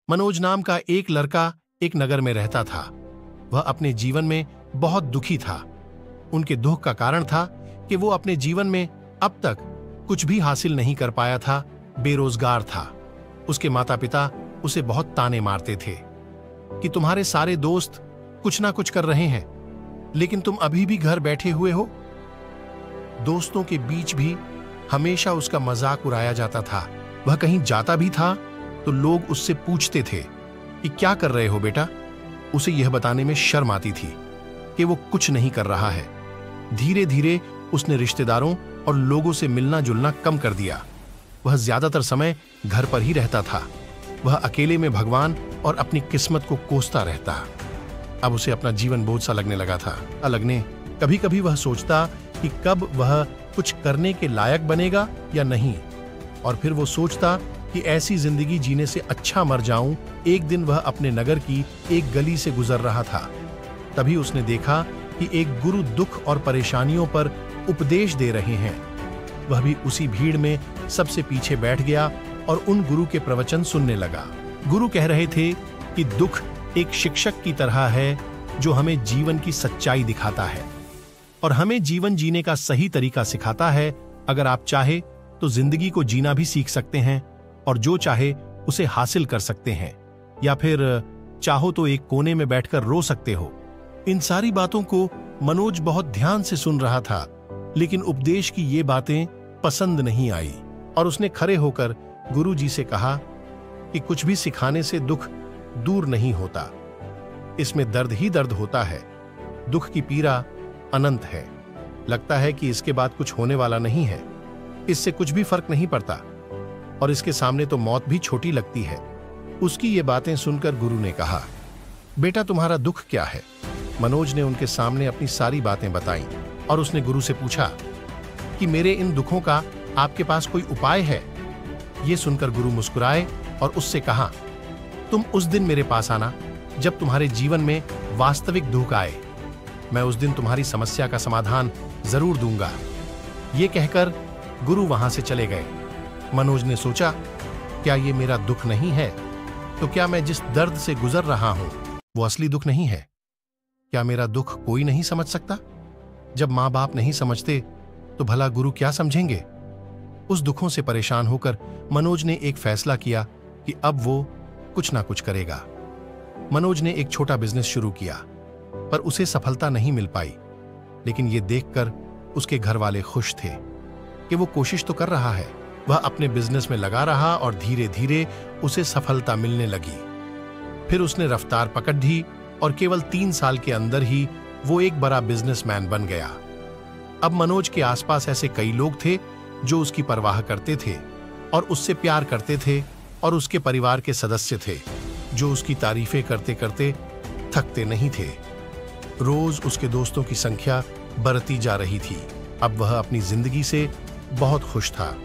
मनोज नाम का एक लड़का एक नगर में रहता था। वह अपने जीवन में बहुत दुखी था। उनके दुख का कारण था कि वो अपने जीवन में अब तक कुछ भी हासिल नहीं कर पाया था, बेरोजगार था। उसके माता पिता उसे बहुत ताने मारते थे कि तुम्हारे सारे दोस्त कुछ ना कुछ कर रहे हैं, लेकिन तुम अभी भी घर बैठे हुए हो। दोस्तों के बीच भी हमेशा उसका मजाक उड़ाया जाता था। वह कहीं जाता भी था तो लोग उससे पूछते थे कि क्या कर रहे हो बेटा। उसे यह बताने में शर्म आती थी कि वो कुछ नहीं कर रहा है। धीरे धीरे उसने रिश्तेदारों और लोगों से मिलना जुलना कम कर दिया। वह ज्यादातर समय घर पर ही रहता था। वह अकेले में भगवान और अपनी किस्मत को कोसता रहता। अब उसे अपना जीवन बोझ सा लगने लगा था। कभी कभी वह सोचता कि कब वह कुछ करने के लायक बनेगा या नहीं, और फिर वो सोचता कि ऐसी जिंदगी जीने से अच्छा मर जाऊं। एक दिन वह अपने नगर की एक गली से गुजर रहा था। तभी उसने देखा कि एक गुरु दुख और परेशानियों पर उपदेश दे रहे हैं। वह भी उसी भीड़ में सबसे पीछे बैठ गया और उन गुरु के प्रवचन सुनने लगा। गुरु कह रहे थे कि दुख एक शिक्षक की तरह है जो हमें जीवन की सच्चाई दिखाता है और हमें जीवन जीने का सही तरीका सिखाता है। अगर आप चाहे तो जिंदगी को जीना भी सीख सकते हैं और जो चाहे उसे हासिल कर सकते हैं, या फिर चाहो तो एक कोने में बैठकर रो सकते हो। इन सारी बातों को मनोज बहुत ध्यान से सुन रहा था, लेकिन उपदेश की ये बातें पसंद नहीं आई और उसने खड़े होकर गुरु जी से कहा कि कुछ भी सिखाने से दुख दूर नहीं होता, इसमें दर्द ही दर्द होता है। दुख की पीड़ा अनंत है। लगता है कि इसके बाद कुछ होने वाला नहीं है, इससे कुछ भी फर्क नहीं पड़ता और इसके सामने तो मौत भी छोटी लगती है। उसकी ये बातें सुनकर गुरु ने कहा, बेटा तुम्हारा दुख क्या है। मनोज ने उनके सामने अपनी सारी बातें बताई और उसने गुरु से पूछा कि मेरे इन दुखों का आपके पास कोई उपाय है। ये सुनकर गुरु मुस्कुराए और उससे कहा, तुम उस दिन मेरे पास आना जब तुम्हारे जीवन में वास्तविक दुख आए। मैं उस दिन तुम्हारी समस्या का समाधान जरूर दूंगा। ये कहकर गुरु वहां से चले गए। मनोज ने सोचा, क्या ये मेरा दुख नहीं है? तो क्या मैं जिस दर्द से गुजर रहा हूं वो असली दुख नहीं है? क्या मेरा दुख कोई नहीं समझ सकता? जब मां बाप नहीं समझते तो भला गुरु क्या समझेंगे? उस दुखों से परेशान होकर मनोज ने एक फैसला किया कि अब वो कुछ ना कुछ करेगा। मनोज ने एक छोटा बिजनेस शुरू किया, पर उसे सफलता नहीं मिल पाई। लेकिन ये देखकर उसके घर वाले खुश थे कि वो कोशिश तो कर रहा है। वह अपने बिजनेस में लगा रहा और धीरे धीरे उसे सफलता मिलने लगी। फिर उसने रफ्तार पकड़ ली और केवल 3 साल के अंदर ही वो एक बड़ा बिजनेसमैन बन गया। अब मनोज के आसपास ऐसे कई लोग थे जो उसकी परवाह करते थे और उससे प्यार करते थे, और उसके परिवार के सदस्य थे जो उसकी तारीफें करते करते थकते नहीं थे। रोज उसके दोस्तों की संख्या बढ़ती जा रही थी। अब वह अपनी जिंदगी से बहुत खुश था।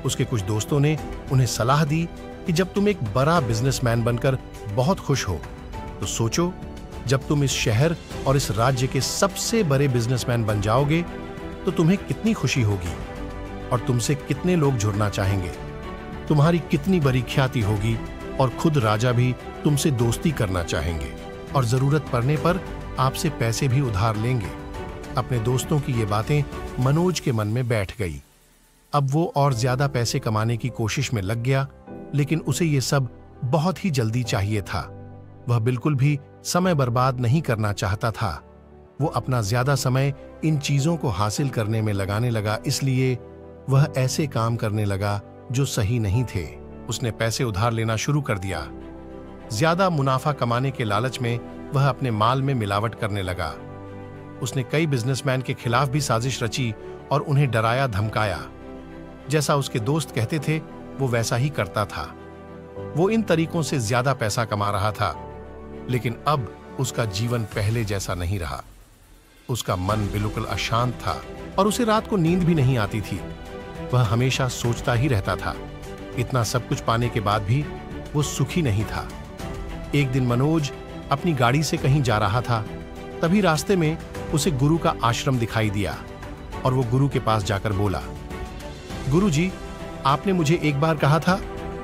उसके कुछ दोस्तों ने उन्हें सलाह दी कि जब तुम एक बड़ा बिजनेसमैन बनकर बहुत खुश हो तो सोचो, जब तुम इस शहर और इस राज्य के सबसे बड़े बिजनेसमैन बन जाओगे तो तुम्हें कितनी खुशी होगी और तुमसे कितने लोग जुड़ना चाहेंगे। तुम्हारी कितनी बड़ी ख्याति होगी और खुद राजा भी तुमसे दोस्ती करना चाहेंगे और जरूरत पड़ने पर आपसे पैसे भी उधार लेंगे। अपने दोस्तों की ये बातें मनोज के मन में बैठ गई। अब वो और ज्यादा पैसे कमाने की कोशिश में लग गया, लेकिन उसे ये सब बहुत ही जल्दी चाहिए था। वह बिल्कुल भी समय बर्बाद नहीं करना चाहता था। वो अपना ज्यादा समय इन चीजों को हासिल करने में लगाने लगा, इसलिए वह ऐसे काम करने लगा जो सही नहीं थे। उसने पैसे उधार लेना शुरू कर दिया। ज्यादा मुनाफा कमाने के लालच में वह अपने माल में मिलावट करने लगा। उसने कई बिजनेसमैन के खिलाफ भी साजिश रची और उन्हें डराया धमकाया। जैसा उसके दोस्त कहते थे वो वैसा ही करता था। वो इन तरीकों से ज्यादा पैसा कमा रहा था, लेकिन अब उसका जीवन पहले जैसा नहीं रहा। उसका मन बिल्कुल अशांत था और उसे रात को नींद भी नहीं आती थी। वह हमेशा सोचता ही रहता था। इतना सब कुछ पाने के बाद भी वो सुखी नहीं था। एक दिन मनोज अपनी गाड़ी से कहीं जा रहा था, तभी रास्ते में उसे गुरु का आश्रम दिखाई दिया और वो गुरु के पास जाकर बोला, गुरु जी, आपने मुझे एक बार कहा था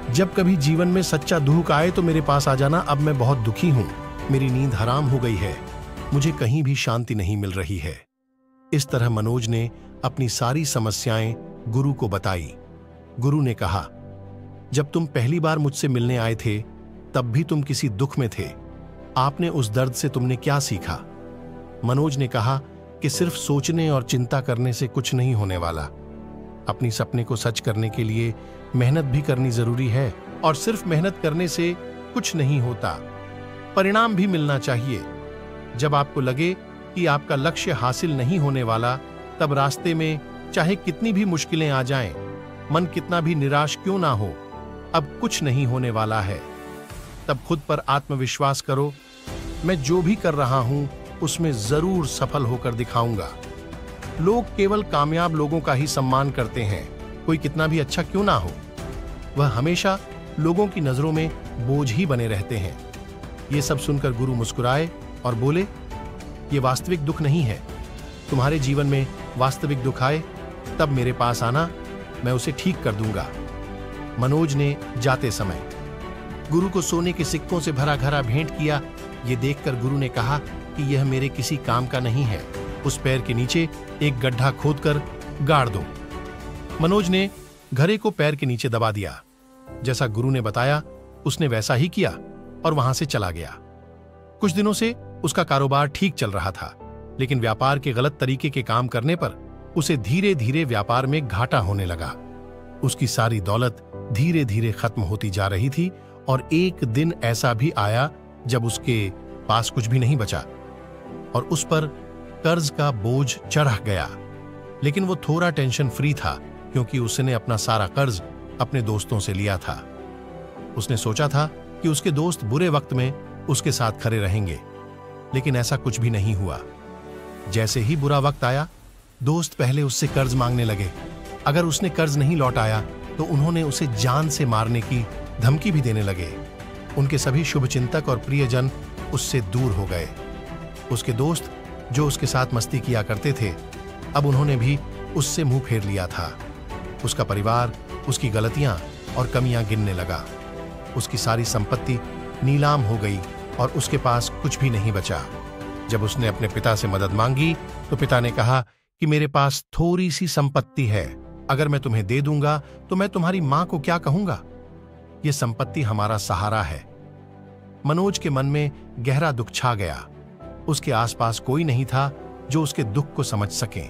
जब कभी जीवन में सच्चा दुख आए तो मेरे पास आ जाना। अब मैं बहुत दुखी हूं, मेरी नींद हराम हो गई है, मुझे कहीं भी शांति नहीं मिल रही है। इस तरह मनोज ने अपनी सारी समस्याएं गुरु को बताई। गुरु ने कहा, जब तुम पहली बार मुझसे मिलने आए थे तब भी तुम किसी दुख में थे। आपने उस दर्द से तुमने क्या सीखा? मनोज ने कहा कि सिर्फ सोचने और चिंता करने से कुछ नहीं होने वाला। अपनी सपने को सच करने के लिए मेहनत भी करनी जरूरी है, और सिर्फ मेहनत करने से कुछ नहीं होता, परिणाम भी मिलना चाहिए। जब आपको लगे कि आपका लक्ष्य हासिल नहीं होने वाला, तब रास्ते में चाहे कितनी भी मुश्किलें आ जाएं, मन कितना भी निराश क्यों ना हो, अब कुछ नहीं होने वाला है। तब खुद पर आत्मविश्वास करो, मैं जो भी कर रहा हूं उसमें जरूर सफल होकर दिखाऊंगा। लोग केवल कामयाब लोगों का ही सम्मान करते हैं, कोई कितना भी अच्छा क्यों ना हो। वह हमेशा लोगों की नजरों में बोझ ही बने रहते हैं। ये सब सुनकर गुरु मुस्कुराए और बोले, ये वास्तविक दुख नहीं है। तुम्हारे जीवन में वास्तविक दुख आए तब मेरे पास आना, मैं उसे ठीक कर दूंगा। मनोज ने जाते समय गुरु को सोने के सिक्कों से भरा घड़ा भेंट किया। ये देखकर गुरु ने कहा कि यह मेरे किसी काम का नहीं है, उस पैर के नीचे एक गड्ढा खोदकर गाड़ दो। मनोज ने घड़े को पैर के नीचे दबा दिया। जैसा गुरु ने बताया उसने वैसा ही किया और वहां से चला गया। कुछ दिनों से उसका कारोबार ठीक चल रहा था, लेकिन व्यापार के गलत तरीके के काम करने पर उसे धीरे धीरे व्यापार में घाटा होने लगा। उसकी सारी दौलत धीरे धीरे खत्म होती जा रही थी, और एक दिन ऐसा भी आया जब उसके पास कुछ भी नहीं बचा और उस पर कर्ज का बोझ चढ़ गया। लेकिन वो थोड़ा टेंशन फ्री था, क्योंकि उसने अपना सारा कर्ज अपने दोस्तों से लिया था। उसने सोचा था कि उसके दोस्त बुरे वक्त में उसके साथ खड़े रहेंगे, लेकिन ऐसा कुछ भी नहीं हुआ। जैसे ही बुरा वक्त आया, दोस्त पहले उससे कर्ज मांगने लगे। अगर उसने कर्ज नहीं लौटाया तो उन्होंने उसे जान से मारने की धमकी भी देने लगे। उनके सभी शुभचिंतक और प्रियजन उससे दूर हो गए। उसके दोस्त जो उसके साथ मस्ती किया करते थे, अब उन्होंने भी उससे मुंह फेर लिया था। उसका परिवार उसकी गलतियां और कमियां गिनने लगा। उसकी सारी संपत्ति नीलाम हो गई और उसके पास कुछ भी नहीं बचा। जब उसने अपने पिता से मदद मांगी तो पिता ने कहा कि मेरे पास थोड़ी सी संपत्ति है, अगर मैं तुम्हें दे दूंगा तो मैं तुम्हारी मां को क्या कहूंगा? यह संपत्ति हमारा सहारा है। मनोज के मन में गहरा दुख छा गया। उसके आसपास कोई नहीं था जो उसके दुख को समझ सके।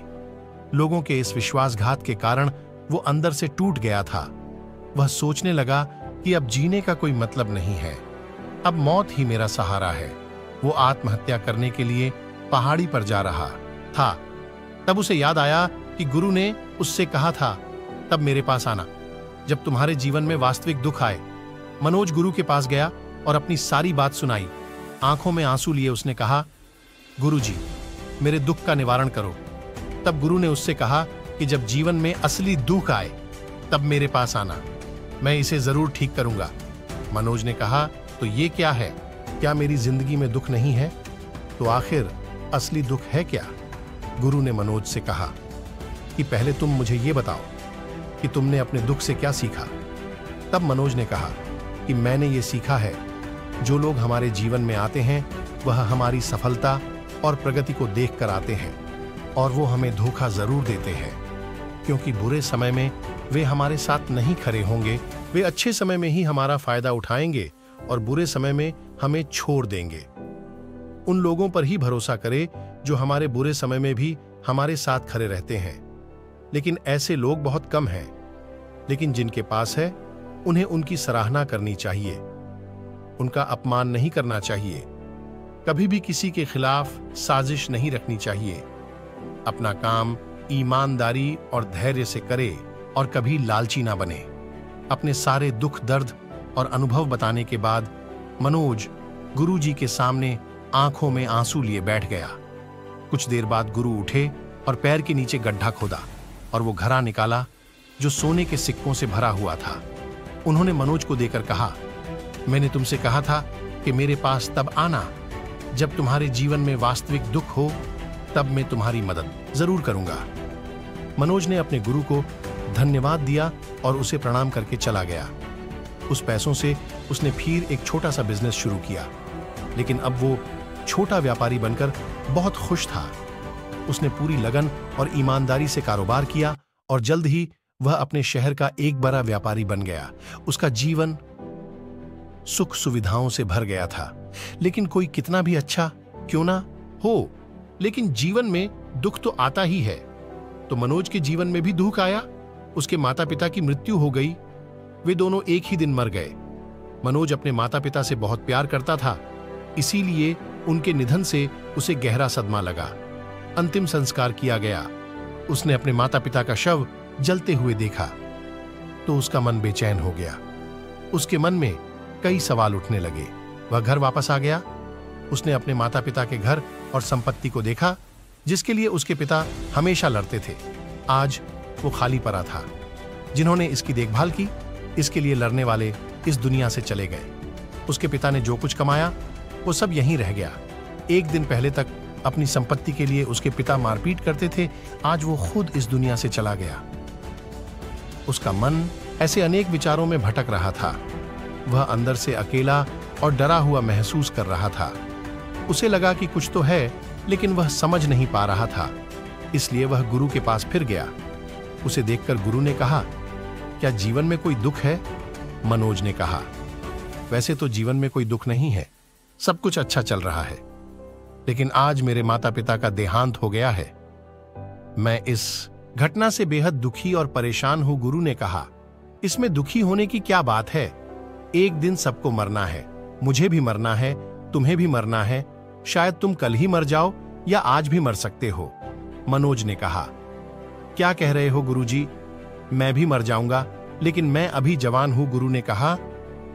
लोगों के इस विश्वासघात के कारण वो अंदर से टूट गया था। वह सोचने लगा कि अब जीने का कोई मतलब नहीं है, अब मौत ही मेरा सहारा है। वो आत्महत्या करने के लिए पहाड़ी पर जा रहा था। तब उसे याद आया कि गुरु ने उससे कहा था, तब मेरे पास आना जब तुम्हारे जीवन में वास्तविक दुख आए। मनोज गुरु के पास गया और अपनी सारी बात सुनाई। आंखों में आंसू लिए उसने कहा, गुरु जी, मेरे दुख का निवारण करो। तब गुरु ने उससे कहा कि जब जीवन में असली दुख आए तब मेरे पास आना, मैं इसे जरूर ठीक करूंगा। मनोज ने कहा, तो ये क्या है? क्या मेरी जिंदगी में दुख नहीं है? तो आखिर असली दुख है क्या? गुरु ने मनोज से कहा कि पहले तुम मुझे ये बताओ कि तुमने अपने दुख से क्या सीखा। तब मनोज ने कहा कि मैंने ये सीखा है, जो लोग हमारे जीवन में आते हैं वह हमारी सफलता और प्रगति को देखकर आते हैं, और वो हमें धोखा जरूर देते हैं, क्योंकि बुरे समय में वे हमारे साथ नहीं खड़े होंगे। वे अच्छे समय में ही हमारा फायदा उठाएंगे और बुरे समय में हमें छोड़ देंगे। उन लोगों पर ही भरोसा करें जो हमारे बुरे समय में भी हमारे साथ खड़े रहते हैं। लेकिन ऐसे लोग बहुत कम हैं, लेकिन जिनके पास है उन्हें उनकी सराहना करनी चाहिए, उनका अपमान नहीं करना चाहिए। कभी भी किसी के खिलाफ साजिश नहीं रखनी चाहिए। अपना काम ईमानदारी और धैर्य से करे और कभी लालची ना बने। अपने सारे दुख दर्द और अनुभव बताने के बाद मनोज गुरु जी के सामने आंखों में आंसू लिए बैठ गया। कुछ देर बाद गुरु उठे और पैर के नीचे गड्ढा खोदा और वो घड़ा निकाला जो सोने के सिक्कों से भरा हुआ था। उन्होंने मनोज को देकर कहा, मैंने तुमसे कहा था कि मेरे पास तब आना जब तुम्हारे जीवन में वास्तविक दुख हो, तब मैं तुम्हारी मदद जरूर करूंगा। मनोज ने अपने गुरु को धन्यवाद दिया और उसे प्रणाम करके चला गया। उस पैसों से उसने फिर एक छोटा सा बिजनेस शुरू किया, लेकिन अब वो छोटा व्यापारी बनकर बहुत खुश था। उसने पूरी लगन और ईमानदारी से कारोबार किया और जल्द ही वह अपने शहर का एक बड़ा व्यापारी बन गया। उसका जीवन सुख सुविधाओं से भर गया था। लेकिन कोई कितना भी अच्छा क्यों ना हो, लेकिन जीवन में दुख तो आता ही है। तो मनोज के जीवन में भी दुख आया। उसके माता पिता की मृत्यु हो गई। वे दोनों एक ही दिन मर गए। मनोज अपने माता पिता से बहुत प्यार करता था, इसीलिए उनके निधन से उसे गहरा सदमा लगा। अंतिम संस्कार किया गया। उसने अपने माता पिता का शव जलते हुए देखा तो उसका मन बेचैन हो गया। उसके मन में कई सवाल उठने लगे। वह घर वापस आ गया। उसने अपने माता पिता के घर और संपत्ति को देखा, जिसके लिए उसके पिता हमेशा लड़ते थे। आज वो खाली पड़ा था। जिन्होंने इसकी देखभाल की, इसके लिए लड़ने वाले इस दुनिया से चले गए। उसके पिता ने जो कुछ कमाया वो सब यहीं रह गया। एक दिन पहले तक अपनी संपत्ति के लिए उसके पिता मारपीट करते थे, आज वो खुद इस दुनिया से चला गया। उसका मन ऐसे अनेक विचारों में भटक रहा था। वह अंदर से अकेला और डरा हुआ महसूस कर रहा था। उसे लगा कि कुछ तो है, लेकिन वह समझ नहीं पा रहा था। इसलिए वह गुरु के पास फिर गया। उसे देखकर गुरु ने कहा, क्या जीवन में कोई दुख है? मनोज ने कहा, वैसे तो जीवन में कोई दुख नहीं है, सब कुछ अच्छा चल रहा है, लेकिन आज मेरे माता पिता का देहांत हो गया है। मैं इस घटना से बेहद दुखी और परेशान हूं। गुरु ने कहा, इसमें दुखी होने की क्या बात है? एक दिन सबको मरना है, मुझे भी मरना है, तुम्हें भी मरना है। शायद तुम कल ही मर जाओ या आज भी मर सकते हो। मनोज ने कहा, क्या कह रहे हो गुरुजी? मैं भी मर जाऊंगा, लेकिन मैं अभी जवान हूं। गुरु ने कहा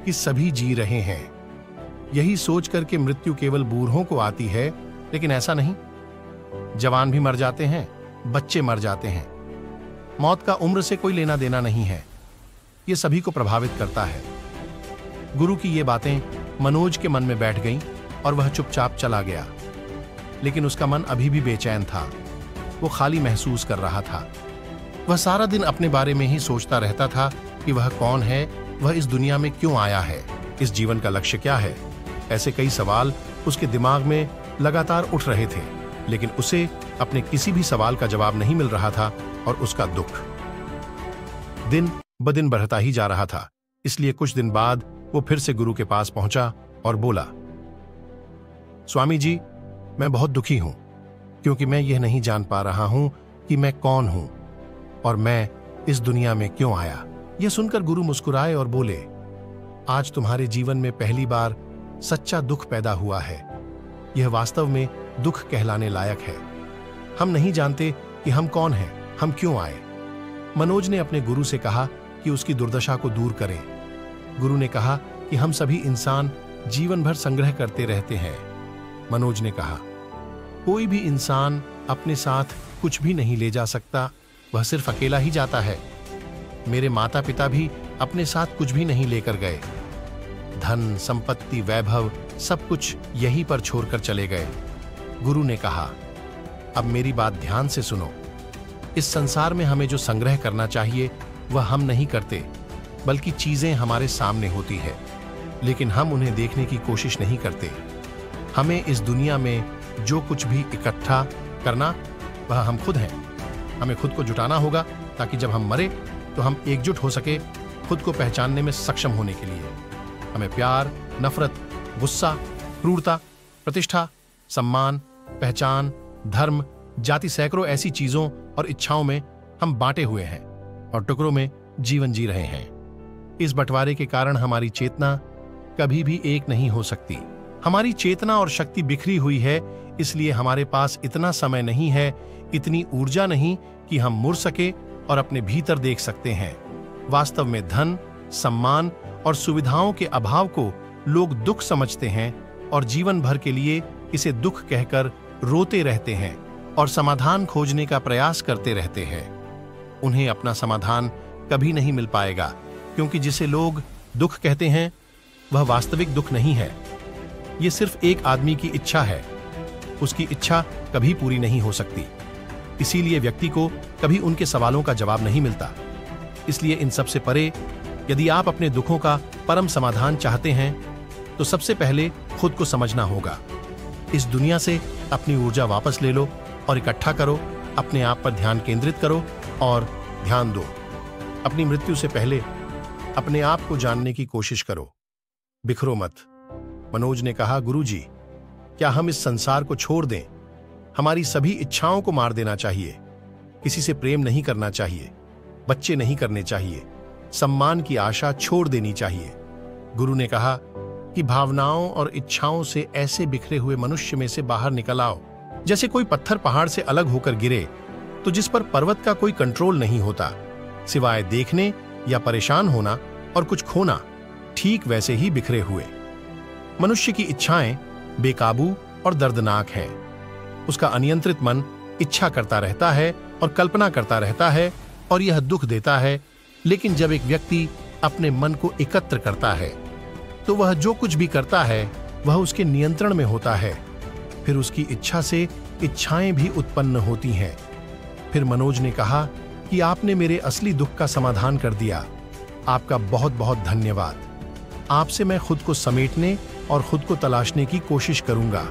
कि सभी जी रहे हैं। यही सोचकर कि मृत्यु केवल बूढ़ों को आती है, लेकिन ऐसा नहीं। जवान भी मर जाते हैं, बच्चे मर जाते हैं। मौत का उम्र से कोई लेना देना नहीं है, यह सभी को प्रभावित करता है। गुरु की ये बातें मनोज के मन में बैठ गईं और वह चुपचाप चला गया। लेकिन उसका मन अभी भी बेचैन था। वो खाली महसूस कर रहा था। वह सारा दिन अपने बारे में ही सोचता रहता था कि वह कौन है, वह इस दुनिया में क्यों आया है, इस जीवन का लक्ष्य क्या है। ऐसे कई सवाल उसके दिमाग में लगातार उठ रहे थे, लेकिन उसे अपने किसी भी सवाल का जवाब नहीं मिल रहा था और उसका दुख दिन ब दिन बढ़ता ही जा रहा था। इसलिए कुछ दिन बाद वो फिर से गुरु के पास पहुंचा और बोला, स्वामी जी, मैं बहुत दुखी हूं, क्योंकि मैं यह नहीं जान पा रहा हूं कि मैं कौन हूं और मैं इस दुनिया में क्यों आया। यह सुनकर गुरु मुस्कुराए और बोले, आज तुम्हारे जीवन में पहली बार सच्चा दुख पैदा हुआ है। यह वास्तव में दुख कहलाने लायक है। हम नहीं जानते कि हम कौन हैं, हम क्यों आए। मनोज ने अपने गुरु से कहा कि उसकी दुर्दशा को दूर करें। गुरु ने कहा कि हम सभी इंसान जीवन भर संग्रह करते रहते हैं। मनोज ने कहा, कोई भी इंसान अपने साथ कुछ भी नहीं ले जा सकता, वह सिर्फ अकेला ही जाता है। मेरे माता पिता भी अपने साथ कुछ भी नहीं लेकर गए। धन, संपत्ति, वैभव सब कुछ यहीं पर छोड़कर चले गए। गुरु ने कहा, अब मेरी बात ध्यान से सुनो। इस संसार में हमें जो संग्रह करना चाहिए वह हम नहीं करते, बल्कि चीजें हमारे सामने होती है, लेकिन हम उन्हें देखने की कोशिश नहीं करते। हमें इस दुनिया में जो कुछ भी इकट्ठा करना वह हम खुद हैं। हमें खुद को जुटाना होगा ताकि जब हम मरे तो हम एकजुट हो सके, खुद को पहचानने में सक्षम होने के लिए। हमें प्यार, नफरत, गुस्सा, क्रूरता, प्रतिष्ठा, सम्मान, पहचान, धर्म, जाति, सैकड़ों ऐसी चीजों और इच्छाओं में हम बांटे हुए हैं और टुकड़ों में जीवन जी रहे हैं। इस बंटवारे के कारण हमारी चेतना कभी भी एक नहीं हो सकती। हमारी चेतना और शक्ति बिखरी हुई है, इसलिए हमारे पास इतना समय नहीं है, इतनी ऊर्जा नहीं कि हम मुड़ सके और अपने भीतर देख सकते हैं। वास्तव में धन, सम्मान और सुविधाओं के अभाव को लोग दुख समझते हैं और जीवन भर के लिए इसे दुख कहकर रोते रहते हैं और समाधान खोजने का प्रयास करते रहते हैं। उन्हें अपना समाधान कभी नहीं मिल पाएगा, क्योंकि जिसे लोग दुख कहते हैं वह वास्तविक दुख नहीं है। यह सिर्फ एक आदमी की इच्छा है। उसकी इच्छा कभी पूरी नहीं हो सकती, इसीलिए व्यक्ति को कभी उनके सवालों का जवाब नहीं मिलता। इसलिए इन सब से परे यदि आप अपने दुखों का परम समाधान चाहते हैं तो सबसे पहले खुद को समझना होगा। इस दुनिया से अपनी ऊर्जा वापस ले लो और इकट्ठा करो, अपने आप पर ध्यान केंद्रित करो और ध्यान दो। अपनी मृत्यु से पहले अपने आप को जानने की कोशिश करो, बिखरो मत। मनोज ने कहा, गुरुजी, क्या हम इस संसार को छोड़ दें? हमारी सभी इच्छाओं को मार देना चाहिए। किसी से प्रेम नहीं करना चाहिए, बच्चे नहीं करने चाहिए, सम्मान की आशा छोड़ देनी चाहिए। गुरु ने कहा कि भावनाओं और इच्छाओं से ऐसे बिखरे हुए मनुष्य में से बाहर निकल आओ जैसे कोई पत्थर पहाड़ से अलग होकर गिरे तो जिस पर पर्वत का कोई कंट्रोल नहीं होता, सिवाय देखने या परेशान होना और कुछ खोना। ठीक वैसे ही बिखरे हुए मनुष्य की इच्छाएं बेकाबू और दर्दनाक हैं। उसका अनियंत्रित मन इच्छा करता रहता है और कल्पना करता रहता है और यह दुख देता है। लेकिन जब एक व्यक्ति अपने मन को एकत्र करता है तो वह जो कुछ भी करता है वह उसके नियंत्रण में होता है। फिर उसकी इच्छा से इच्छाएं भी उत्पन्न होती हैं। फिर मनोज ने कहा कि आपने मेरे असली दुख का समाधान कर दिया। आपका बहुत बहुत धन्यवाद। आपसे मैं खुद को समेटने और खुद को तलाशने की कोशिश करूंगा।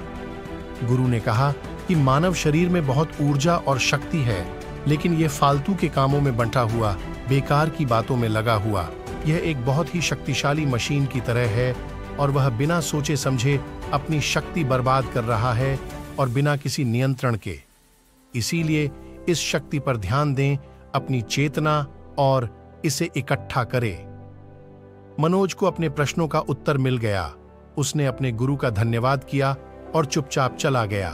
गुरु ने कहा कि मानव शरीर में बहुत ऊर्जा और शक्ति है, लेकिन यह फालतू के कामों में बंटा हुआ, बेकार की बातों में लगा हुआ, यह एक बहुत ही शक्तिशाली मशीन की तरह है और वह बिना सोचे समझे अपनी शक्ति बर्बाद कर रहा है और बिना किसी नियंत्रण के। इसीलिए इस शक्ति पर ध्यान दें, अपनी चेतना और इसे इकट्ठा करें। मनोज को अपने प्रश्नों का उत्तर मिल गया। उसने अपने गुरु का धन्यवाद किया और चुपचाप चला गया।